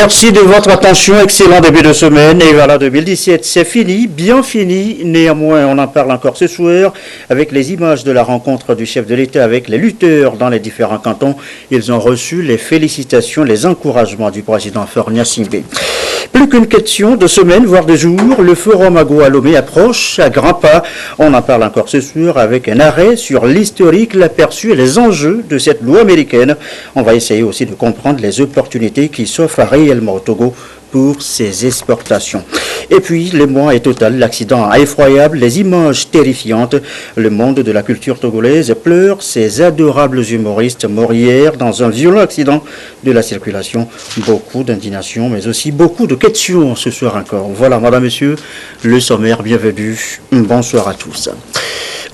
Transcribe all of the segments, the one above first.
Merci de votre attention, excellent début de semaine. Et voilà, 2017, c'est fini, bien fini. Néanmoins, on en parle encore ce soir avec les images de la rencontre du chef de l'État avec les lutteurs dans les différents cantons. Ils ont reçu les félicitations, les encouragements du président Faure Gnassingbé. Plus qu'une question de semaine, voire de jours, le forum Ago à Lomé approche à grands pas. On en parle encore ce soir avec un arrêt sur l'historique, l'aperçu et les enjeux de cette loi américaine. On va essayer aussi de comprendre les opportunités qui s'offrent réellement au Togo pour ses exportations. Et puis, l'émoi est total, l'accident effroyable, les images terrifiantes. Le monde de la culture togolaise pleure ces adorables humoristes morts hier dans un violent accident de la circulation. Beaucoup d'indignation, mais aussi beaucoup de questions ce soir encore. Voilà, madame, monsieur, le sommaire, bienvenue. Bonsoir à tous.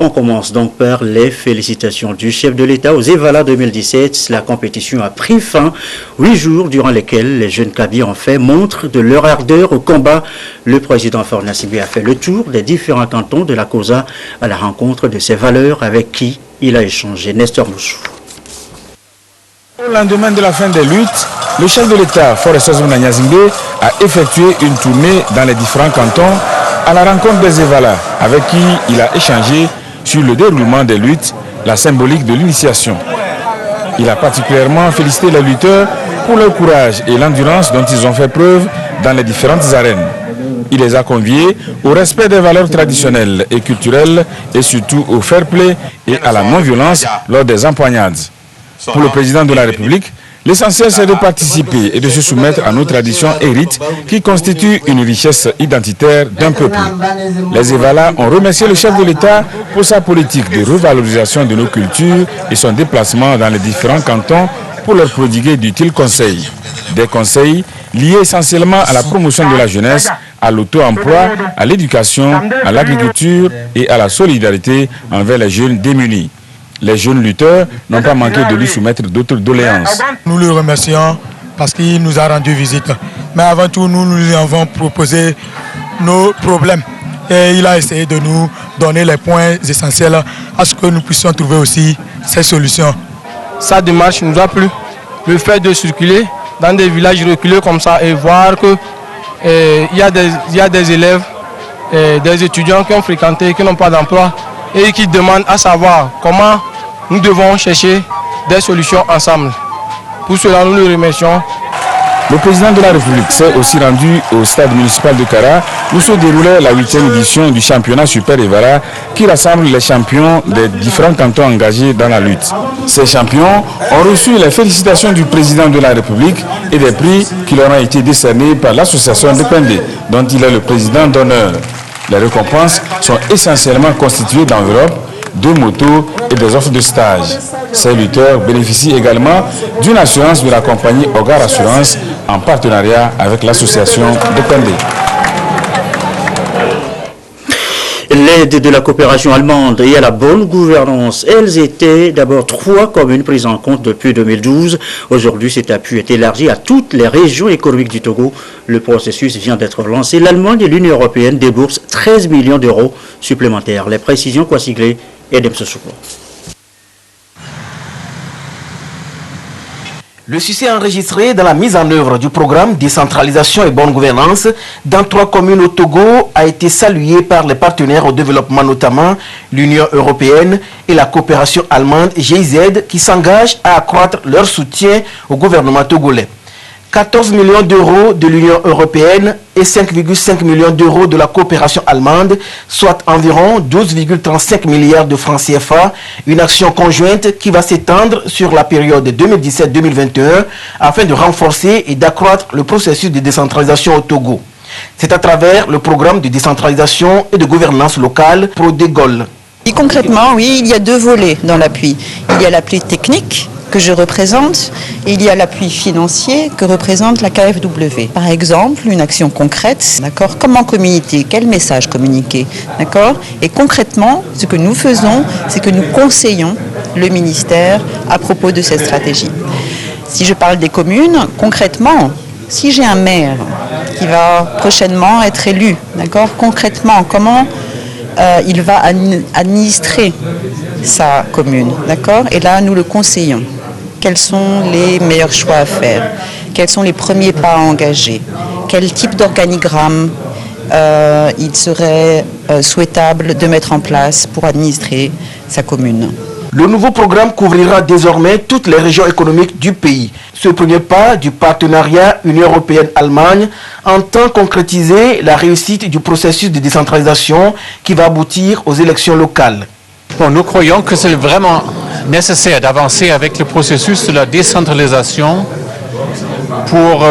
On commence donc par les félicitations du chef de l'État aux EVALA 2017. La compétition a pris fin. 8 jours durant lesquels les jeunes Kabis ont fait montre de leur ardeur au combat. Le président Faure Gnassingbé a fait le tour des différents cantons de la COSA à la rencontre de ses valeurs avec qui il a échangé. Nestor Moussou. Au lendemain de la fin des luttes, le chef de l'État, Faure Gnassingbé, a effectué une tournée dans les différents cantons à la rencontre des EVALA avec qui il a échangé sur le déroulement des luttes, la symbolique de l'initiation. Il a particulièrement félicité les lutteurs pour leur courage et l'endurance dont ils ont fait preuve dans les différentes arènes. Il les a conviés au respect des valeurs traditionnelles et culturelles et surtout au fair play et à la non-violence lors des empoignades. Pour le président de la République, l'essentiel c'est de participer et de se soumettre à nos traditions et rites qui constituent une richesse identitaire d'un peuple. Les EVALA ont remercié le chef de l'État pour sa politique de revalorisation de nos cultures et son déplacement dans les différents cantons pour leur prodiguer d'utiles conseils. Des conseils liés essentiellement à la promotion de la jeunesse, à l'auto-emploi, à l'éducation, à l'agriculture et à la solidarité envers les jeunes démunis. Les jeunes lutteurs n'ont pas manqué de lui soumettre d'autres doléances. Nous le remercions parce qu'il nous a rendu visite. Mais avant tout, nous lui avons proposé nos problèmes. Et il a essayé de nous donner les points essentiels à ce que nous puissions trouver aussi ces solutions. Sa démarche nous a plu. Le fait de circuler dans des villages reculés comme ça et voir qu'il y a des élèves, des étudiants qui ont fréquenté, qui n'ont pas d'emploi et qui demandent à savoir comment nous devons chercher des solutions ensemble. Pour cela, nous le remercions. Le président de la République s'est aussi rendu au stade municipal de Kara où se déroulait la 8e édition du championnat Super EVALA qui rassemble les champions des différents cantons engagés dans la lutte. Ces champions ont reçu les félicitations du président de la République et des prix qui leur ont été décernés par l'association Depende, dont il est le président d'honneur. Les récompenses sont essentiellement constituées d'enveloppes, de motos et des offres de stage. Ces lutteurs bénéficient également d'une assurance de la compagnie Hogar Assurance en partenariat avec l'association Depende. L'aide de la coopération allemande et à la bonne gouvernance, elles étaient d'abord 3 communes prises en compte depuis 2012. Aujourd'hui, cet appui est élargi à toutes les régions économiques du Togo. Le processus vient d'être lancé. L'Allemagne et l'Union européenne déboursent 13 millions d'euros supplémentaires. Les précisions Kwasiglé et Demsosouko. Le succès enregistré dans la mise en œuvre du programme Décentralisation et Bonne Gouvernance dans 3 communes au Togo a été salué par les partenaires au développement, notamment l'Union européenne et la coopération allemande GIZ qui s'engagent à accroître leur soutien au gouvernement togolais. 14 millions d'euros de l'Union européenne et 5,5 millions d'euros de la coopération allemande, soit environ 12,35 milliards de francs CFA, une action conjointe qui va s'étendre sur la période 2017-2021 afin de renforcer et d'accroître le processus de décentralisation au Togo. C'est à travers le programme de décentralisation et de gouvernance locale PRODEGOL. Et concrètement, oui, il y a 2 volets dans l'appui. Il y a l'appui technique que je représente et il y a l'appui financier que représente la KfW. Par exemple, une action concrète, d'accord, comment communiquer, quel message communiquer, d'accord. Et concrètement, ce que nous faisons, c'est que nous conseillons le ministère à propos de cette stratégie. Si je parle des communes, concrètement, si j'ai un maire qui va prochainement être élu, d'accord, concrètement, comment il va administrer sa commune, d'accord, et là, nous le conseillons. quels sont les meilleurs choix à faire, quels sont les premiers pas à engager, quel type d'organigramme il serait souhaitable de mettre en place pour administrer sa commune. Le nouveau programme couvrira désormais toutes les régions économiques du pays. Ce premier pas du partenariat Union européenne-Allemagne entend concrétiser la réussite du processus de décentralisation qui va aboutir aux élections locales. Bon, nous croyons que c'est vraiment nécessaire d'avancer avec le processus de la décentralisation pour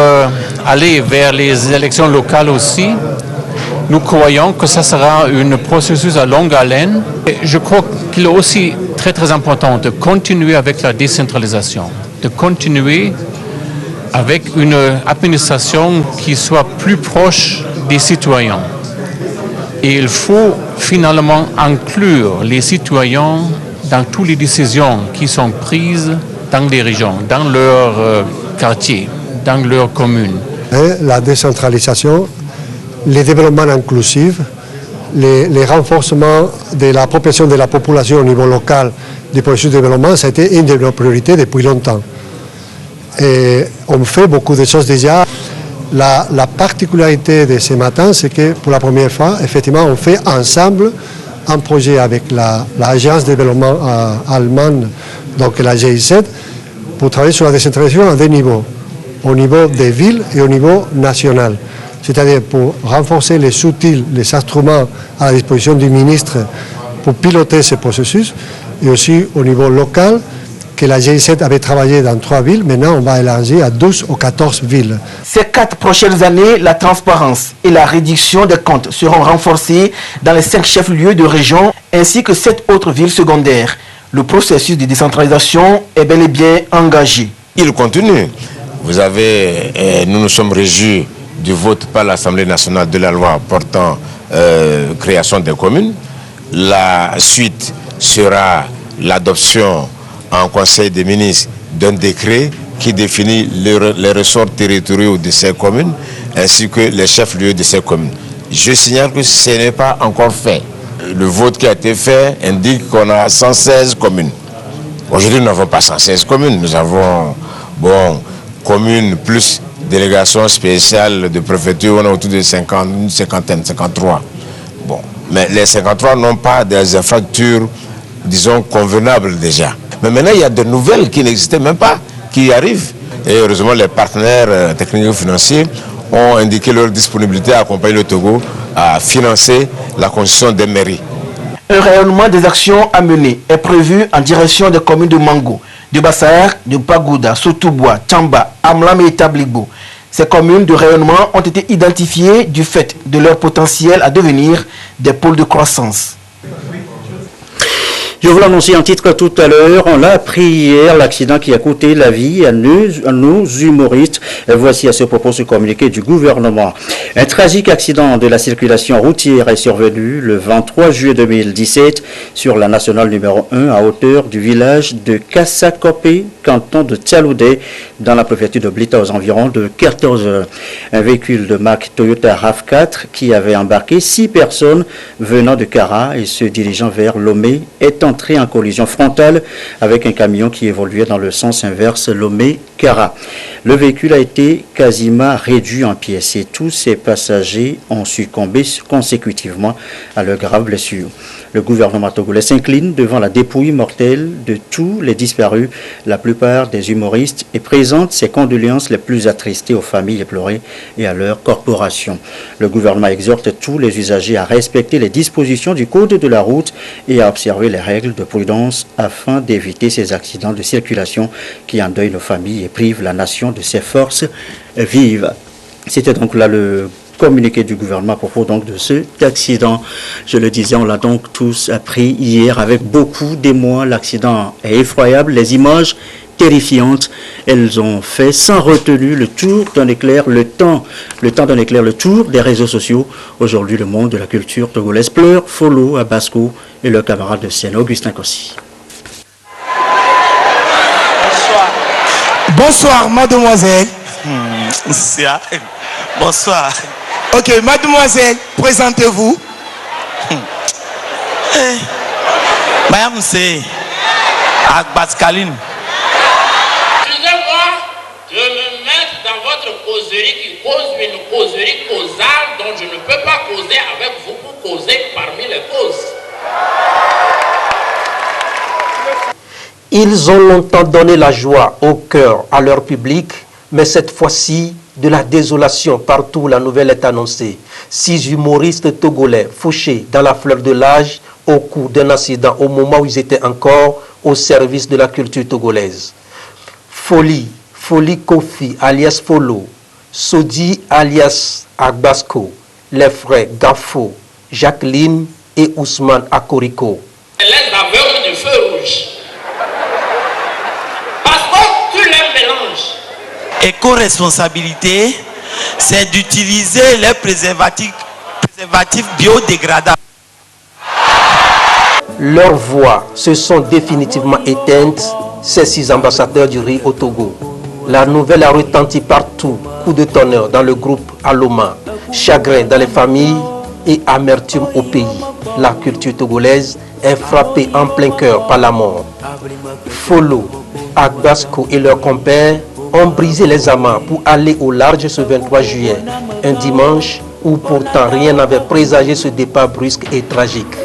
aller vers les élections locales aussi. Nous croyons que ça sera un processus à longue haleine. Et je crois qu'il est aussi très important de continuer avec la décentralisation, de continuer avec une administration qui soit plus proche des citoyens. Et il faut finalement inclure les citoyens dans toutes les décisions qui sont prises dans les régions, dans leur quartier, dans leur commune. La décentralisation, le développement inclusif, les renforcements de la protection de la population au niveau local du processus de développement, ça a été une de nos priorités depuis longtemps. Et on fait beaucoup de choses déjà. La particularité de ce matin, c'est que pour la première fois, effectivement, on fait ensemble un projet avec l'agence de développement allemande, donc la GIZ, pour travailler sur la décentralisation à deux niveaux, au niveau des villes et au niveau national. C'est-à-dire pour renforcer les outils, les instruments à la disposition du ministre pour piloter ce processus, et aussi au niveau local, que la GIZ avait travaillé dans 3 villes, maintenant on va élargir à 12 ou 14 villes. Ces 4 prochaines années, la transparence et la réduction des comptes seront renforcées dans les 5 chefs-lieux de région ainsi que 7 autres villes secondaires. Le processus de décentralisation est bel et bien engagé. Il continue. Nous nous sommes réjouis du vote par l'Assemblée nationale de la loi portant création des communes. La suite sera l'adoption en Conseil des ministres d'un décret qui définit les ressorts territoriaux de ces communes ainsi que les chefs-lieux de ces communes. Je signale que ce n'est pas encore fait. Le vote qui a été fait indique qu'on a 116 communes. Aujourd'hui, nous n'avons pas 116 communes. Nous avons, communes plus délégation spéciale de préfecture, on a autour de 50, une cinquantaine, 53. Mais les 53 n'ont pas des infrastructures, disons, convenables déjà. Mais maintenant, il y a de nouvelles qui n'existaient même pas, qui arrivent. Et heureusement, les partenaires techniques et financiers ont indiqué leur disponibilité à accompagner le Togo à financer la construction des mairies. Un rayonnement des actions à mener est prévu en direction des communes de Mango, de Bassar, de Pagouda, Sotoubois, Tchamba, Amlam et Tabligbo. Ces communes de rayonnement ont été identifiées du fait de leur potentiel à devenir des pôles de croissance. Je vous l'annonçais en titre tout à l'heure, on l'a appris hier, l'accident qui a coûté la vie à nos humoristes. Voici à ce propos ce communiqué du gouvernement. Un tragique accident de la circulation routière est survenu le 23 juillet 2017 sur la nationale numéro 1 à hauteur du village de Kassakopé, canton de Tchaloudé, dans la préfecture de Blita aux environs de 14 heures. Un véhicule de marque Toyota RAV4 qui avait embarqué 6 personnes venant de Kara et se dirigeant vers Lomé est entré en collision frontale avec un camion qui évoluait dans le sens inverse Lomé-Kara. Le véhicule a été quasiment réduit en pièces et tous ses passagers ont succombé consécutivement à leurs graves blessures. Le gouvernement togolais s'incline devant la dépouille mortelle de tous les disparus, la plupart des humoristes, et présente ses condoléances les plus attristées aux familles éplorées et à leurs corporations. Le gouvernement exhorte tous les usagers à respecter les dispositions du code de la route et à observer les règles de prudence afin d'éviter ces accidents de circulation qui endeuillent nos familles et privent la nation de ses forces vives. C'était donc là le communiqué du gouvernement à propos donc de cet accident. Je le disais, on l'a donc tous appris hier avec beaucoup d'émoi. L'accident est effroyable, les images terrifiantes. Elles ont fait sans retenue le tour d'un éclair, le temps d'un éclair, le tour des réseaux sociaux. Aujourd'hui, le monde de la culture togolaise pleure, Follow, Abasco et leur camarade de scène, Augustin Kossi. Bonsoir, mademoiselle. Bonsoir. Ok, mademoiselle, présentez-vous. Mayam c'est Agbatkaline. causerie causale dont je ne peux pas causer avec vous pour causer parmi les causes. Ils ont longtemps donné la joie au cœur à leur public, mais cette fois-ci, de la désolation partout où la nouvelle est annoncée. 6 humoristes togolais fauchés dans la fleur de l'âge au cours d'un accident au moment où ils étaient encore au service de la culture togolaise. Folie Kofi alias Folo, Sodi alias Agbasco, les frères Gafo, Jacqueline et Ousmane Akoriko. Les aveugles du feu rouge. Parce que tu les mélanges. Éco-responsabilité, c'est d'utiliser les préservatifs biodégradables. Leurs voix se sont définitivement éteintes, ces 6 ambassadeurs du riz au Togo. La nouvelle a retenti partout, coup de tonnerre dans le groupe Aloma, chagrin dans les familles et amertume au pays. La culture togolaise est frappée en plein cœur par la mort. Folo, Agbasco et leurs compères ont brisé les amarres pour aller au large ce 23 juillet, un dimanche où pourtant rien n'avait présagé ce départ brusque et tragique.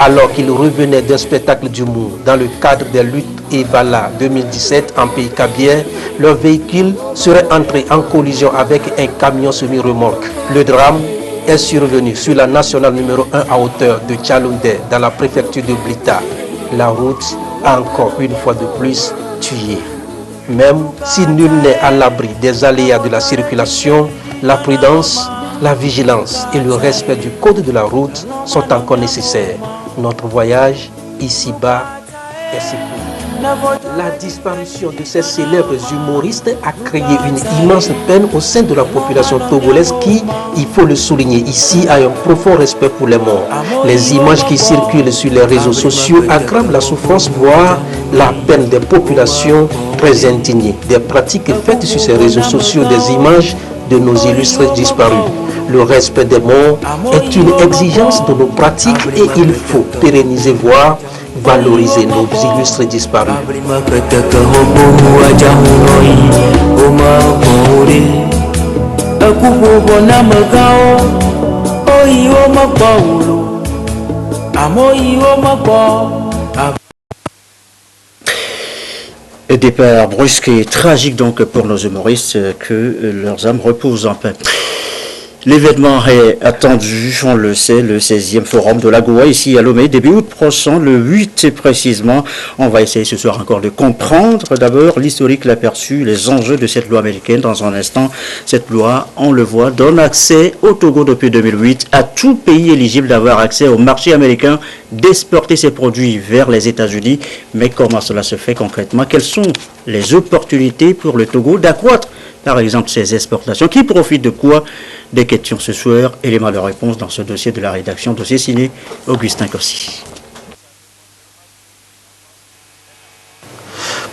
Alors qu'ils revenaient d'un spectacle d'humour dans le cadre des luttes Evala 2017 en pays Kabylie, leur véhicule serait entré en collision avec un camion semi-remorque. Le drame est survenu sur la nationale numéro 1 à hauteur de Tchaloundé dans la préfecture de Blita. La route a encore une fois de plus tué. Même si nul n'est à l'abri des aléas de la circulation, la prudence, la vigilance et le respect du code de la route sont encore nécessaires. Notre voyage ici-bas est sécurisé. La disparition de ces célèbres humoristes a créé une immense peine au sein de la population togolaise qui, il faut le souligner ici, a un profond respect pour les morts. Les images qui circulent sur les réseaux sociaux aggravent la souffrance, voire la peine des populations très indignées. Des pratiques faites sur ces réseaux sociaux, des images de nos illustres disparus. Le respect des morts est une exigence de nos pratiques et il faut pérenniser, voire valoriser nos illustres disparus. Départ brusque et tragique donc pour nos humoristes, que leurs âmes reposent en paix. L'événement est attendu, on le sait, le 16e forum de l'AGOA ici à Lomé, début août prochain, le 8 précisément. On va essayer ce soir encore de comprendre d'abord l'historique, l'aperçu, les enjeux de cette loi américaine. Dans un instant, cette loi, on le voit, donne accès au Togo depuis 2008 à tout pays éligible d'avoir accès au marché américain, d'exporter ses produits vers les États-Unis. Mais comment cela se fait concrètement? Quelles sont les opportunités pour le Togo d'accroître par exemple ces exportations? Qui profitent de quoi? Des questions ce soir, éléments de réponse dans ce dossier de la rédaction, dossier signé Augustin Kossi.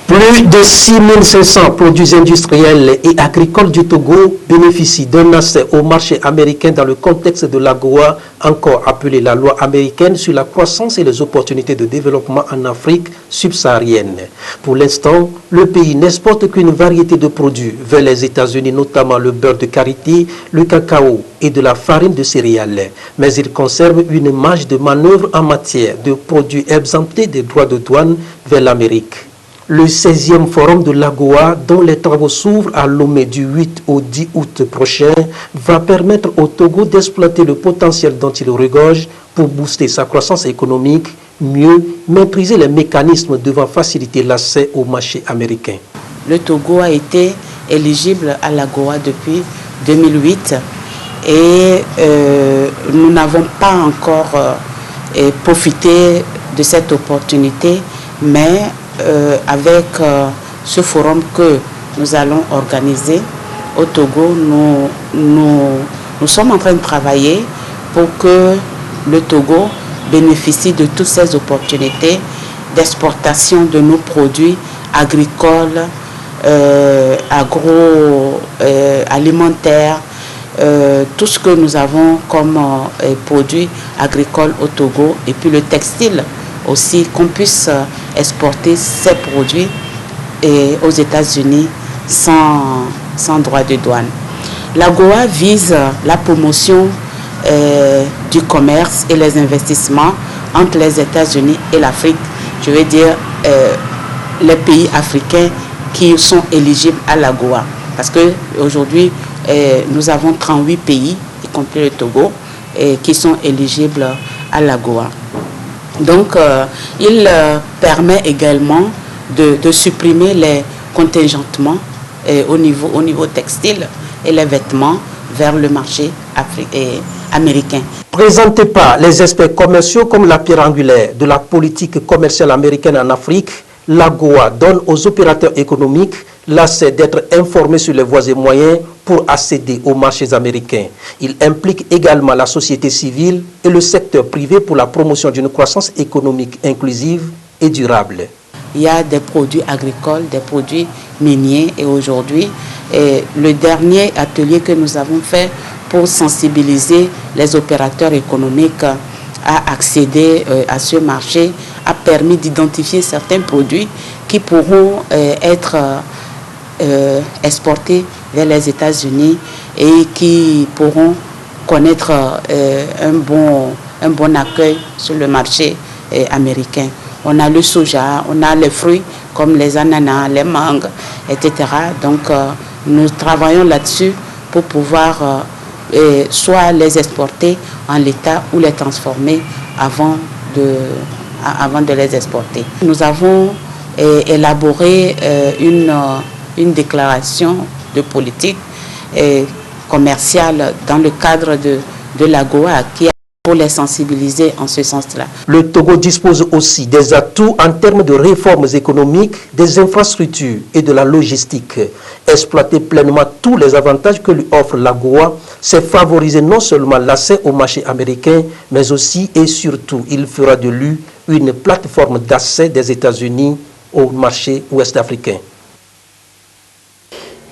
Plus de 6500 produits industriels et agricoles du Togo bénéficient d'un accès au marché américain dans le contexte de l'AGOA, encore appelée la loi américaine sur la croissance et les opportunités de développement en Afrique subsaharienne. Pour l'instant, le pays n'exporte qu'une variété de produits vers les États-Unis, notamment le beurre de karité, le cacao et de la farine de céréales. Mais il conserve une marge de manœuvre en matière de produits exemptés des droits de douane vers l'Amérique. Le 16e forum de l'AGOA, dont les travaux s'ouvrent à Lomé du 8 au 10 août prochain, va permettre au Togo d'exploiter le potentiel dont il regorge pour booster sa croissance économique, mieux maîtriser les mécanismes devant faciliter l'accès au marché américain. Le Togo a été éligible à l'AGOA depuis 2008 et nous n'avons pas encore profité de cette opportunité, mais avec ce forum que nous allons organiser au Togo, nous sommes en train de travailler pour que le Togo bénéficie de toutes ces opportunités d'exportation de nos produits agricoles, agroalimentaires, tout ce que nous avons comme produits agricoles au Togo, et puis le textile aussi, qu'on puisse exporter ces produits aux États-Unis sans droit de douane. L'AGOA vise la promotion du commerce et les investissements entre les États-Unis et l'Afrique. Je veux dire les pays africains qui sont éligibles à l'AGOA. Parce qu'aujourd'hui, nous avons 38 pays, y compris le Togo, qui sont éligibles à l'AGOA. Donc, il permet également de supprimer les contingentements au niveau textile et les vêtements vers le marché américain. Présenté par les experts commerciaux comme la pierre angulaire de la politique commerciale américaine en Afrique, l'AGOA donne aux opérateurs économiques l'accès d'être informés sur les voies et moyens pour accéder aux marchés américains. Il implique également la société civile et le secteur privé pour la promotion d'une croissance économique inclusive et durable. Il y a des produits agricoles, des produits miniers et aujourd'hui, le dernier atelier que nous avons fait pour sensibiliser les opérateurs économiques à accéder à ce marché a permis d'identifier certains produits qui pourront être exportés vers les États-Unis et qui pourront connaître un bon accueil sur le marché américain. On a le soja, on a les fruits comme les ananas, les mangues, etc. Donc nous travaillons là-dessus pour pouvoir soit les exporter en l'état ou les transformer avant de les exporter. Nous avons élaboré une déclaration de politique commerciale dans le cadre de l'AGOA qui a pour les sensibiliser en ce sens-là. Le Togo dispose aussi des atouts en termes de réformes économiques, des infrastructures et de la logistique. Exploiter pleinement tous les avantages que lui offre l'AGOA, c'est favoriser non seulement l'accès au marché américain, mais aussi et surtout, il fera de lui une plateforme d'accès des États-Unis au marché ouest-africain.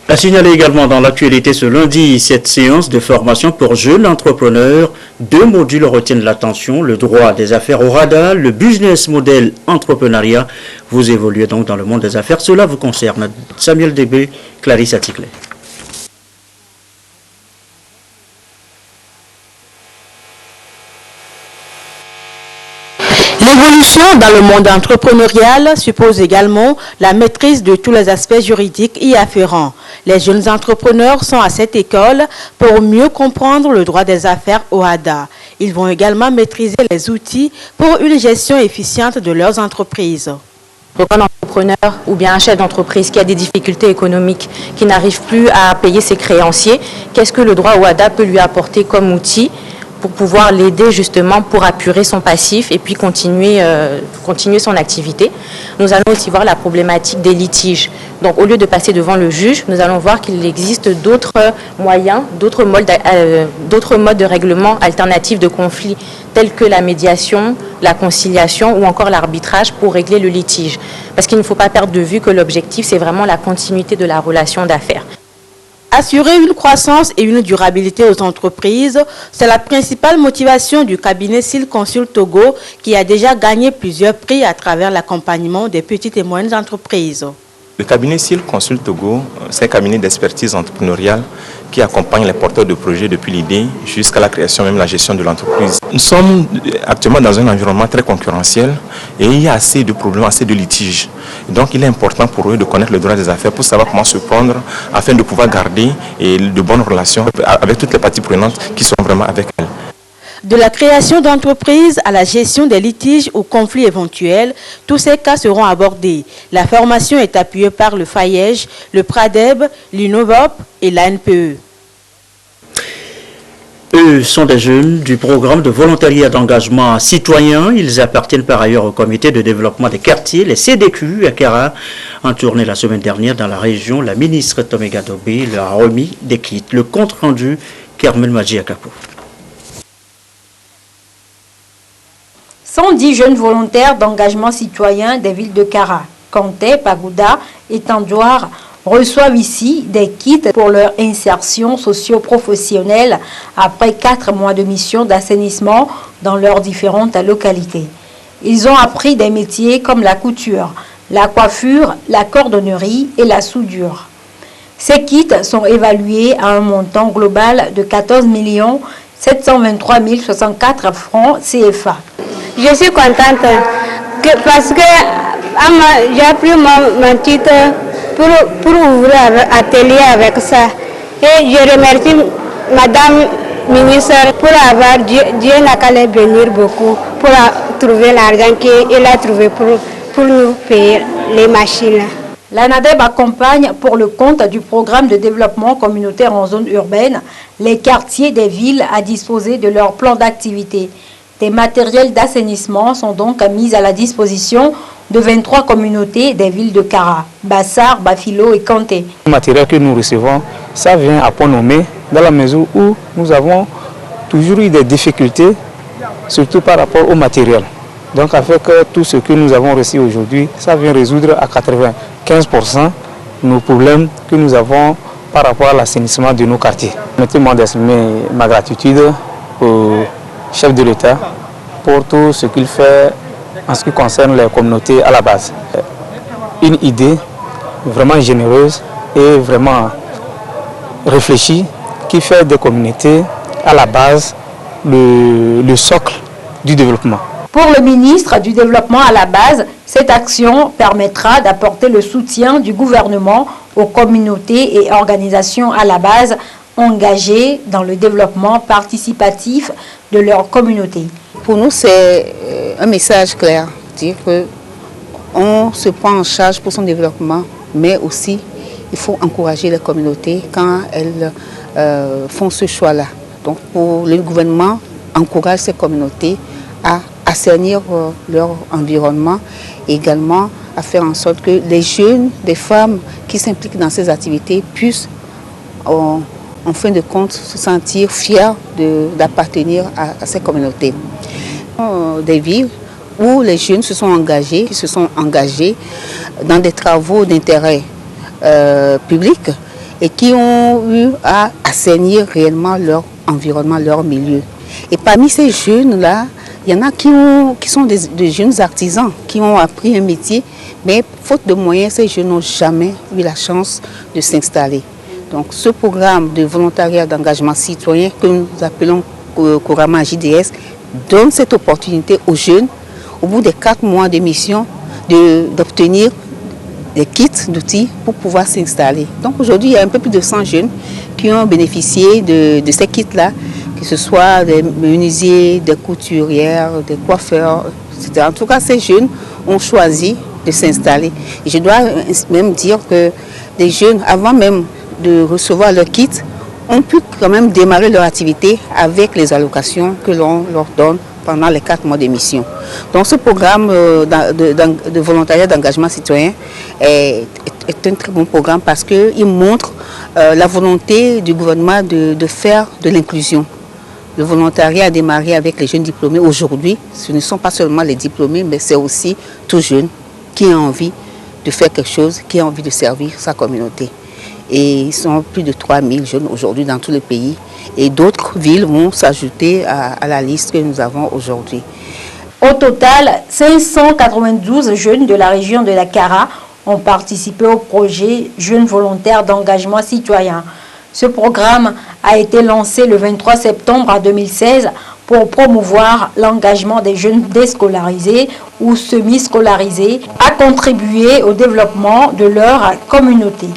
A signalé également dans l'actualité ce lundi cette séance de formation pour jeunes entrepreneurs. 2 modules retiennent l'attention, le droit des affaires au radar, le business model entrepreneuriat. Vous évoluez donc dans le monde des affaires. Cela vous concerne. Samuel Débé, Clarisse Aticlé. L'évolution dans le monde entrepreneurial suppose également la maîtrise de tous les aspects juridiques y afférents. Les jeunes entrepreneurs sont à cette école pour mieux comprendre le droit des affaires au HADA. Ils vont également maîtriser les outils pour une gestion efficiente de leurs entreprises. Donc un entrepreneur ou bien un chef d'entreprise qui a des difficultés économiques, qui n'arrive plus à payer ses créanciers, qu'est-ce que le droit au HADA peut lui apporter comme outil pour pouvoir l'aider justement pour apurer son passif et puis continuer son activité. Nous allons aussi voir la problématique des litiges. Donc au lieu de passer devant le juge, nous allons voir qu'il existe d'autres moyens, d'autres modes de règlement alternatifs de conflits tels que la médiation, la conciliation ou encore l'arbitrage pour régler le litige. Parce qu'il ne faut pas perdre de vue que l'objectif, c'est vraiment la continuité de la relation d'affaires. Assurer une croissance et une durabilité aux entreprises, c'est la principale motivation du cabinet SIL Consult Togo qui a déjà gagné plusieurs prix à travers l'accompagnement des petites et moyennes entreprises. Le cabinet SIL Consult Togo, c'est un cabinet d'expertise entrepreneuriale qui accompagne les porteurs de projets depuis l'idée jusqu'à la création, même la gestion de l'entreprise. Nous sommes actuellement dans un environnement très concurrentiel et il y a assez de problèmes, assez de litiges. Donc il est important pour eux de connaître le droit des affaires pour savoir comment se prendre afin de pouvoir garder de bonnes relations avec toutes les parties prenantes qui sont vraiment avec elles. De la création d'entreprises à la gestion des litiges ou conflits éventuels, tous ces cas seront abordés. La formation est appuyée par le FAIEJ, le PRADEB, l'INNOVOP et l'ANPE. Eux sont des jeunes du programme de volontariat d'engagement citoyen. Ils appartiennent par ailleurs au comité de développement des quartiers, les CDQ à Kara. En tournée la semaine dernière dans la région, la ministre Toméga Dobé leur a remis des kits. Le compte rendu, Carmel Madji Akapo. 110 jeunes volontaires d'engagement citoyen des villes de Kara, Kanté, Pagouda et Tandouar reçoivent ici des kits pour leur insertion socio-professionnelle après 4 mois de mission d'assainissement dans leurs différentes localités. Ils ont appris des métiers comme la couture, la coiffure, la cordonnerie et la soudure. Ces kits sont évalués à un montant global de 14 723 064 francs CFA. Je suis contente parce que j'ai pris mon titre pour ouvrir un atelier avec ça. Et je remercie Madame ministre pour avoir, Dieu n'a qu'à les bénir beaucoup pour trouver l'argent qu'il a trouvé pour nous payer les machines. L'ANADEB accompagne pour le compte du programme de développement communautaire en zone urbaine les quartiers des villes à disposer de leur plan d'activité. Des matériels d'assainissement sont donc mis à la disposition de 23 communautés des villes de Kara, Bassar, Bafilo et Kanté. Le matériel que nous recevons, ça vient à point nommé dans la mesure où nous avons toujours eu des difficultés, surtout par rapport au matériel. Donc avec tout ce que nous avons reçu aujourd'hui, ça vient résoudre à 95% nos problèmes que nous avons par rapport à l'assainissement de nos quartiers. Permettez-moi d'exprimer ma gratitude au chef de l'État pour tout ce qu'il fait en ce qui concerne les communautés à la base. Une idée vraiment généreuse et vraiment réfléchie qui fait des communautés à la base le socle du développement. Pour le ministre du Développement à la base, cette action permettra d'apporter le soutien du gouvernement aux communautés et organisations à la base engagées dans le développement participatif de leur communauté. Pour nous, c'est un message clair, dire qu'on se prend en charge pour son développement, mais aussi il faut encourager les communautés quand elles font ce choix-là. Donc pour le gouvernement, encourage ces communautés à assainir leur environnement, et également à faire en sorte que les jeunes, les femmes qui s'impliquent dans ces activités puissent, en fin de compte, se sentir fiers d'appartenir à ces communautés. Des villes où les jeunes se sont engagés dans des travaux d'intérêt public et qui ont eu à assainir réellement leur environnement, leur milieu. Et parmi ces jeunes-là, il y en a qui sont des jeunes artisans, qui ont appris un métier, mais faute de moyens, ces jeunes n'ont jamais eu la chance de s'installer. Donc ce programme de volontariat d'engagement citoyen que nous appelons couramment JDS donne cette opportunité aux jeunes, au bout des 4 mois de mission, d'obtenir des kits d'outils pour pouvoir s'installer. Donc aujourd'hui, il y a un peu plus de 100 jeunes qui ont bénéficié de ces kits-là, que ce soit des menuisiers, des couturières, des coiffeurs, etc. En tout cas, ces jeunes ont choisi de s'installer. Et je dois même dire que les jeunes, avant même de recevoir leur kit, ont pu quand même démarrer leur activité avec les allocations que l'on leur donne pendant les 4 mois de mission. Donc ce programme de volontariat d'engagement citoyen est un très bon programme parce qu'il montre la volonté du gouvernement de faire de l'inclusion. Le volontariat a démarré avec les jeunes diplômés. Aujourd'hui, ce ne sont pas seulement les diplômés, mais c'est aussi tout jeune qui a envie de faire quelque chose, qui a envie de servir sa communauté. Et ils sont plus de 3000 jeunes aujourd'hui dans tout le pays. Et d'autres villes vont s'ajouter à la liste que nous avons aujourd'hui. Au total, 592 jeunes de la région de la Kara ont participé au projet Jeunes volontaires d'engagement citoyen. Ce programme a été lancé le 23 septembre 2016 pour promouvoir l'engagement des jeunes déscolarisés ou semi-scolarisés à contribuer au développement de leur communauté.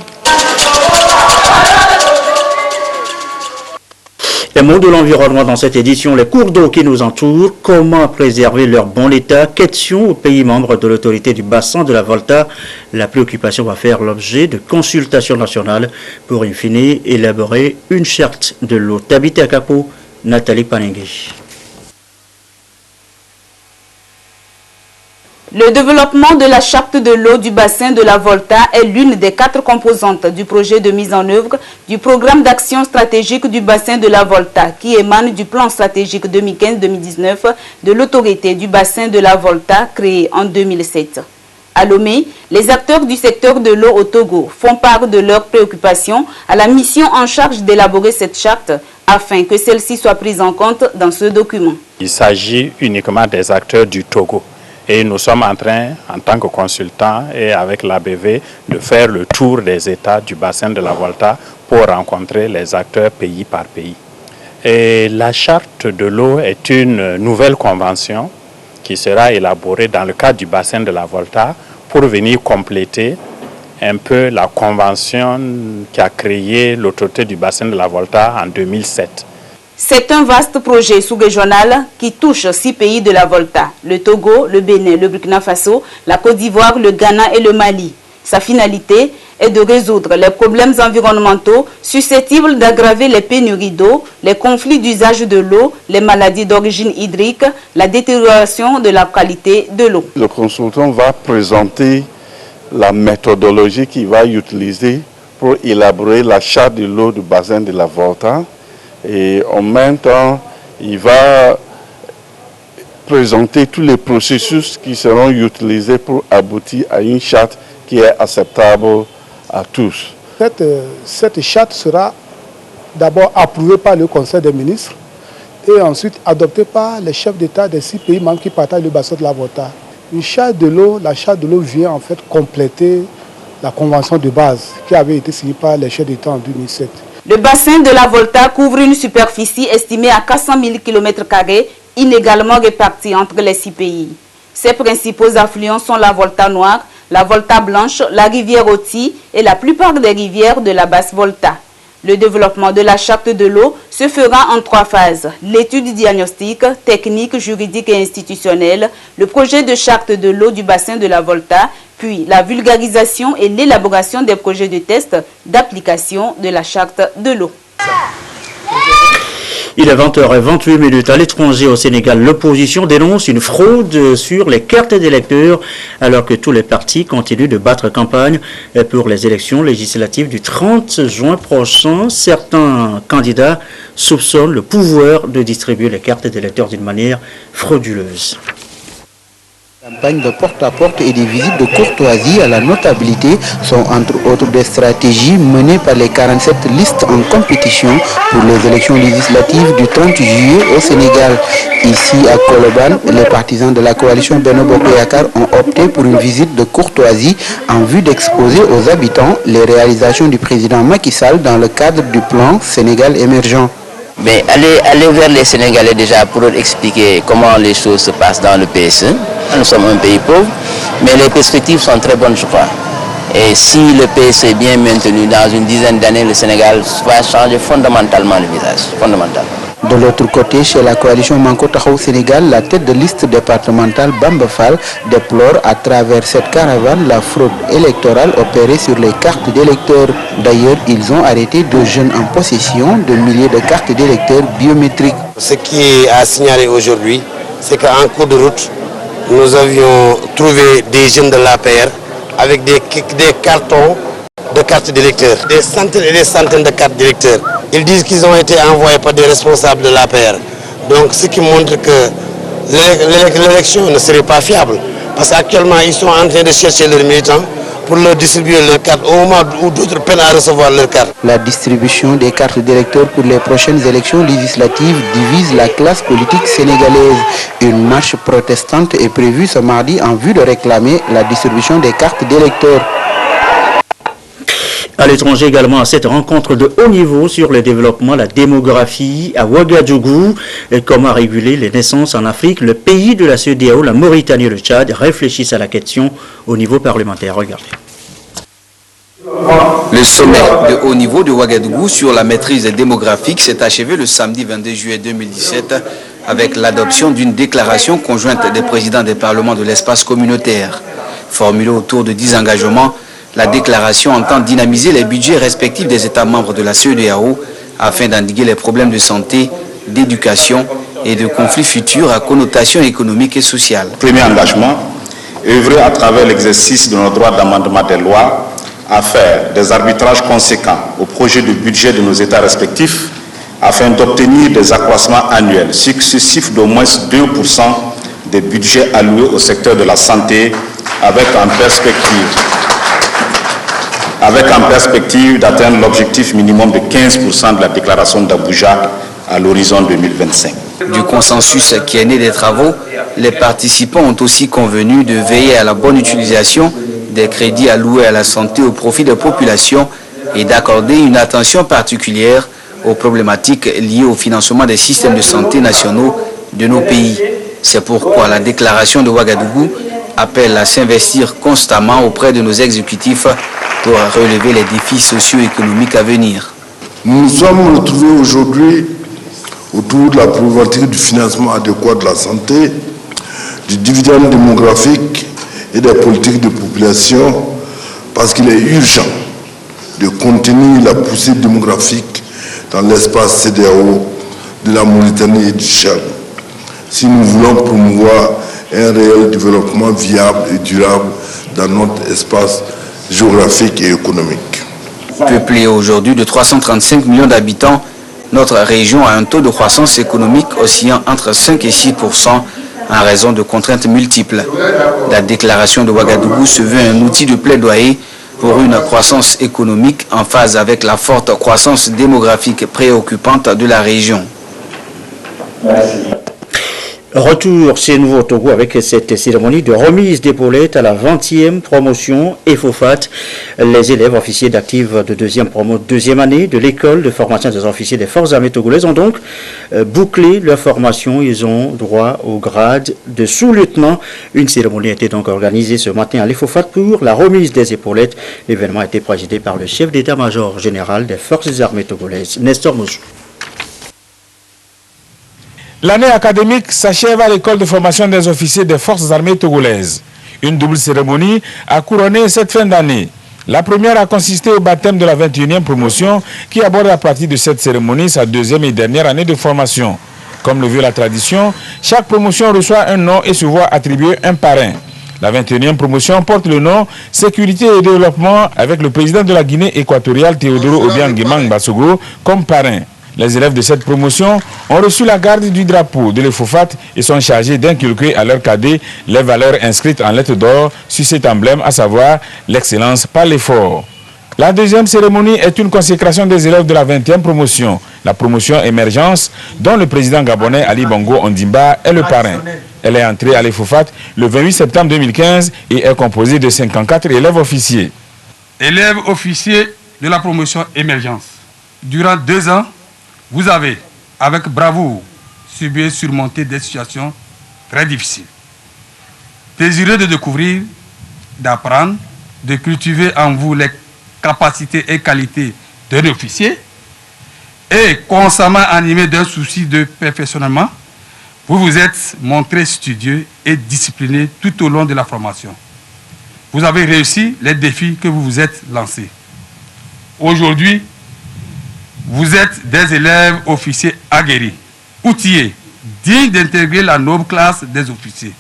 Les mots de l'environnement dans cette édition, les cours d'eau qui nous entourent, comment préserver leur bon état, questions aux pays membres de l'autorité du bassin de la Volta. La préoccupation va faire l'objet de consultations nationales pour in fine élaborer une charte de l'eau. Tabité à Capo, Nathalie Panengui. Le développement de la charte de l'eau du bassin de la Volta est l'une des 4 composantes du projet de mise en œuvre du programme d'action stratégique du bassin de la Volta qui émane du plan stratégique 2015-2019 de l'autorité du bassin de la Volta créé en 2007. À Lomé, les acteurs du secteur de l'eau au Togo font part de leurs préoccupations à la mission en charge d'élaborer cette charte afin que celle-ci soit prise en compte dans ce document. Il s'agit uniquement des acteurs du Togo. Et nous sommes en train, en tant que consultants et avec l'ABV, de faire le tour des États du bassin de la Volta pour rencontrer les acteurs pays par pays. Et la charte de l'eau est une nouvelle convention qui sera élaborée dans le cadre du bassin de la Volta pour venir compléter un peu la convention qui a créé l'autorité du bassin de la Volta en 2007. C'est un vaste projet sous-régional qui touche 6 pays de la Volta, le Togo, le Bénin, le Burkina Faso, la Côte d'Ivoire, le Ghana et le Mali. Sa finalité est de résoudre les problèmes environnementaux susceptibles d'aggraver les pénuries d'eau, les conflits d'usage de l'eau, les maladies d'origine hydrique, la détérioration de la qualité de l'eau. Le consultant va présenter la méthodologie qu'il va utiliser pour élaborer la charte de l'eau du bassin de la Volta. Et en même temps, il va présenter tous les processus qui seront utilisés pour aboutir à une charte qui est acceptable à tous. Cette charte sera d'abord approuvée par le Conseil des ministres et ensuite adoptée par les chefs d'État des 6 pays membres qui partagent le bassin de la Volta. Une charte de l'eau, la charte de l'eau vient en fait compléter la convention de base qui avait été signée par les chefs d'État en 2007. Le bassin de la Volta couvre une superficie estimée à 400 000 km², inégalement répartie entre les 6 pays. Ses principaux affluents sont la Volta Noire, la Volta Blanche, la rivière Oti et la plupart des rivières de la basse Volta. Le développement de la charte de l'eau se fera en 3 phases. L'étude diagnostique, technique, juridique et institutionnelle, le projet de charte de l'eau du bassin de la Volta, puis la vulgarisation et l'élaboration des projets de test d'application de la charte de l'eau. Il est 20h28 à l'étranger au Sénégal. L'opposition dénonce une fraude sur les cartes d'électeurs alors que tous les partis continuent de battre campagne pour les élections législatives du 30 juin prochain. Certains candidats soupçonnent le pouvoir de distribuer les cartes d'électeurs d'une manière frauduleuse. Campagnes de porte-à-porte et des visites de courtoisie à la notabilité sont entre autres des stratégies menées par les 47 listes en compétition pour les élections législatives du 30 juillet au Sénégal. Ici à Koloban, les partisans de la coalition Benno Bokk Yakaar ont opté pour une visite de courtoisie en vue d'exposer aux habitants les réalisations du président Macky Sall dans le cadre du plan Sénégal émergent. Mais aller vers les Sénégalais déjà pour leur expliquer comment les choses se passent dans le PSE. Nous sommes un pays pauvre, mais les perspectives sont très bonnes, je crois. Et si le PSE est bien maintenu, dans une dizaine d'années, le Sénégal va changer fondamentalement le visage. Fondamentalement. De l'autre côté, chez la coalition Manko Taxawu Sénégal, la tête de liste départementale Bamba Fall déplore à travers cette caravane la fraude électorale opérée sur les cartes d'électeurs. D'ailleurs, ils ont arrêté 2 jeunes en possession de milliers de cartes d'électeurs biométriques. Ce qui est à signaler aujourd'hui, c'est qu'en cours de route, nous avions trouvé des jeunes de l'APR avec des cartons de cartes d'électeurs, des centaines et des centaines de cartes d'électeurs. Ils disent qu'ils ont été envoyés par des responsables de l'APR. Donc ce qui montre que l'élection ne serait pas fiable. Parce qu'actuellement, ils sont en train de chercher leurs militants pour leur distribuer leurs cartes au moment où d'autres peinent à recevoir leurs cartes. La distribution des cartes d'électeurs pour les prochaines élections législatives divise la classe politique sénégalaise. Une marche protestante est prévue ce mardi en vue de réclamer la distribution des cartes d'électeurs. À l'étranger également, à cette rencontre de haut niveau sur le développement, la démographie à Ouagadougou, et comment réguler les naissances en Afrique, le pays de la CEDEAO, la Mauritanie et le Tchad réfléchissent à la question au niveau parlementaire. Regardez. Le sommet de haut niveau de Ouagadougou sur la maîtrise démographique s'est achevé le samedi 22 juillet 2017 avec l'adoption d'une déclaration conjointe des présidents des parlements de l'espace communautaire. Formulée autour de 10 engagements, la déclaration entend dynamiser les budgets respectifs des États membres de la CEDEAO afin d'endiguer les problèmes de santé, d'éducation et de conflits futurs à connotation économique et sociale. Premier engagement, œuvrer à travers l'exercice de nos droits d'amendement des lois à faire des arbitrages conséquents au projet de budget de nos États respectifs afin d'obtenir des accroissements annuels successifs d'au moins 2% des budgets alloués au secteur de la santé avec en perspective d'atteindre l'objectif minimum de 15% de la déclaration d'Abuja à l'horizon 2025. Du consensus qui est né des travaux, les participants ont aussi convenu de veiller à la bonne utilisation des crédits alloués à la santé au profit des populations et d'accorder une attention particulière aux problématiques liées au financement des systèmes de santé nationaux de nos pays. C'est pourquoi la déclaration de Ouagadougou appelle à s'investir constamment auprès de nos exécutifs pour relever les défis socio-économiques à venir. Nous nous sommes retrouvés aujourd'hui autour de la problématique du financement adéquat de la santé, du dividende démographique et des politiques de population, parce qu'il est urgent de contenir la poussée démographique dans l'espace CEDEAO de la Mauritanie et du Tchad, si nous voulons promouvoir un réel développement viable et durable dans notre espace géographique et économique. Peuplée aujourd'hui de 335 millions d'habitants, notre région a un taux de croissance économique oscillant entre 5 et 6% en raison de contraintes multiples. La déclaration de Ouagadougou se veut un outil de plaidoyer pour une croissance économique en phase avec la forte croissance démographique préoccupante de la région. Retour chez nous au Togo avec cette cérémonie de remise d'épaulettes à la 20e promotion EFOFAT. Les élèves officiers d'actifs de deuxième année de l'école de formation des officiers des forces armées togolaises ont donc bouclé leur formation. Ils ont droit au grade de sous-lieutenant. Une cérémonie a été donc organisée ce matin à l'EFOFAT pour la remise des épaulettes. L'événement a été présidé par le chef d'état-major général des forces armées togolaises, Nestor Moussou. L'année académique s'achève à l'école de formation des officiers des forces armées togolaises. Une double cérémonie a couronné cette fin d'année. La première a consisté au baptême de la 21e promotion qui aborde à partir de cette cérémonie sa deuxième et dernière année de formation. Comme le veut la tradition, chaque promotion reçoit un nom et se voit attribuer un parrain. La 21e promotion porte le nom Sécurité et Développement avec le président de la Guinée équatoriale Théodoro Obiang Nguema Basogo comme parrain. Les élèves de cette promotion ont reçu la garde du drapeau de l'EFOFAT et sont chargés d'inculquer à leurs cadets les valeurs inscrites en lettres d'or sur cet emblème, à savoir l'excellence par l'effort. La deuxième cérémonie est une consécration des élèves de la 20e promotion, la promotion émergence, dont le président gabonais Ali Bongo Ondimba est le parrain. Elle est entrée à l'EFOFAT le 28 septembre 2015 et est composée de 54 élèves officiers. Élèves officiers de la promotion émergence. Durant 2 ans, vous avez, avec bravoure, subi et surmonté des situations très difficiles. Désireux de découvrir, d'apprendre, de cultiver en vous les capacités et qualités d'un officier et constamment animé d'un souci de perfectionnement, vous vous êtes montré studieux et discipliné tout au long de la formation. Vous avez réussi les défis que vous vous êtes lancés. Aujourd'hui, vous êtes des élèves officiers aguerris, outillés, dignes d'intégrer la noble classe des officiers.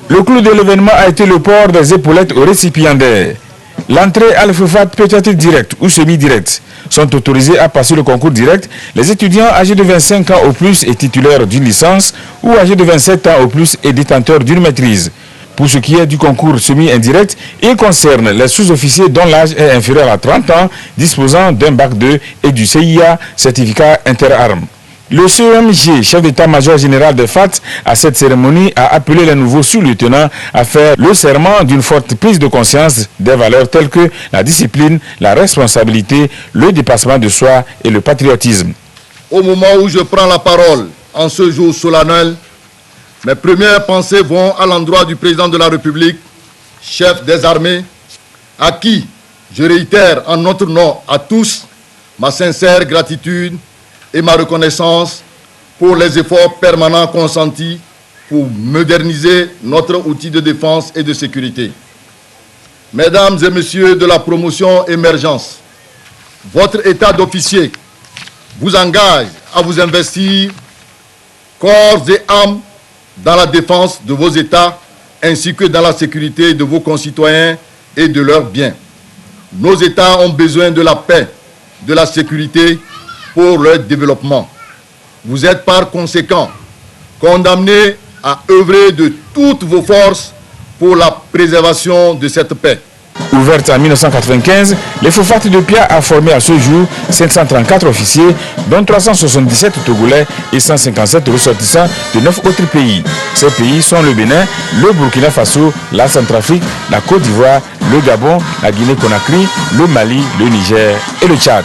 Le clou de l'événement a été le port des épaulettes aux récipiendaires. L'entrée à l'EFOFAT peut être directe ou semi-directe. Sont autorisés à passer le concours direct les étudiants âgés de 25 ans au plus et titulaires d'une licence ou âgés de 27 ans au plus et détenteurs d'une maîtrise. Pour ce qui est du concours semi-indirect, il concerne les sous-officiers dont l'âge est inférieur à 30 ans, disposant d'un bac 2 et du CIA, certificat interarmes. Le CEMG, chef d'état-major général des FAT, à cette cérémonie, a appelé les nouveaux sous-lieutenants à faire le serment d'une forte prise de conscience des valeurs telles que la discipline, la responsabilité, le dépassement de soi et le patriotisme. Au moment où je prends la parole en ce jour solennel, mes premières pensées vont à l'endroit du président de la République, chef des armées, à qui je réitère en notre nom à tous ma sincère gratitude et ma reconnaissance pour les efforts permanents consentis pour moderniser notre outil de défense et de sécurité. Mesdames et messieurs de la promotion émergence, votre état d'officier vous engage à vous investir corps et âme dans la défense de vos États ainsi que dans la sécurité de vos concitoyens et de leurs biens. Nos États ont besoin de la paix, de la sécurité pour leur développement. Vous êtes par conséquent condamnés à œuvrer de toutes vos forces pour la préservation de cette paix. Ouverte en 1995, les Fofati de Pia a formé à ce jour 734 officiers, dont 377 Togolais et 157 ressortissants de 9 autres pays. Ces pays sont le Bénin, le Burkina Faso, la Centrafrique, la Côte d'Ivoire, le Gabon, la Guinée-Conakry, le Mali, le Niger et le Tchad.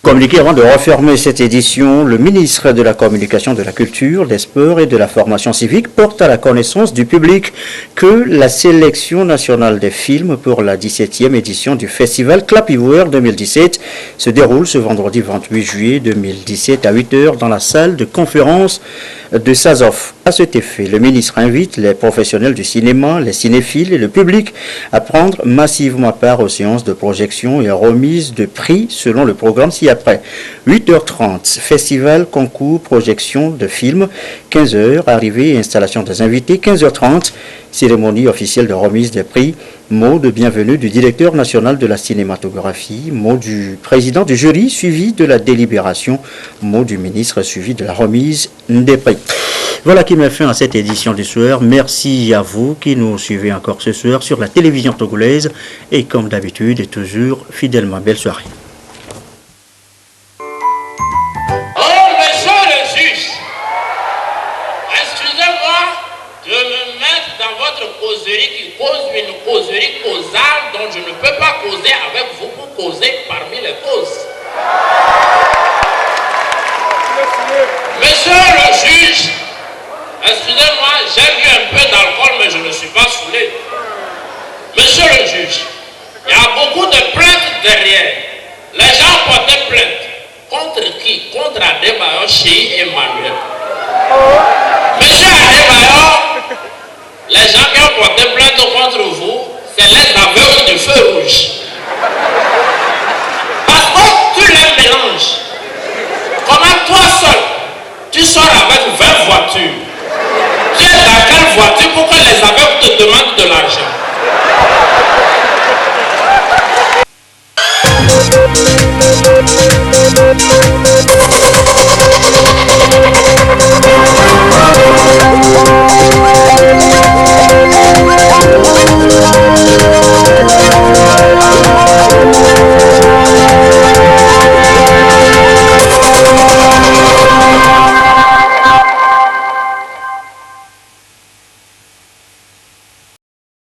Communiqué avant de refermer cette édition, le ministre de la Communication, de la Culture, des Sports et de la Formation civique porte à la connaissance du public que la sélection nationale des films pour la 17e édition du festival Clapivoire 2017 se déroule ce vendredi 28 juillet 2017 à 8h dans la salle de conférence de Sazov. À cet effet, le ministre invite les professionnels du cinéma, les cinéphiles et le public à prendre massivement part aux séances de projection et à remise de prix selon le programme ci-après. 8h30, festival, concours, projection de films. 15h, arrivée et installation des invités. 15h30, cérémonie officielle de remise des prix. Mot de bienvenue du directeur national de la cinématographie. Mot du président du jury, suivi de la délibération. Mot du ministre, suivi de la remise des prix. Voilà qui met fin à cette édition du soir. Merci à vous qui nous suivez encore ce soir sur la télévision togolaise. Et comme d'habitude, et toujours fidèlement, belle soirée. Qui cause une causerie causale dont je ne peux pas causer avec vous pour causer parmi les causes. Monsieur le juge, excusez-moi, j'ai bu un peu d'alcool mais je ne suis pas saoulé. Monsieur le juge, il y a beaucoup de plaintes derrière. Les gens portaient plainte. Contre qui? Contre Adebayor, Chéi et Manuel. Monsieur Adebayor, les gens qui ont porté plainte contre vous, c'est les aveugles du feu rouge. Parce que tu les mélanges. Comment toi seul, tu sors avec 20 voitures. Tu es dans quelle voiture pour que les aveugles te demandent de l'argent?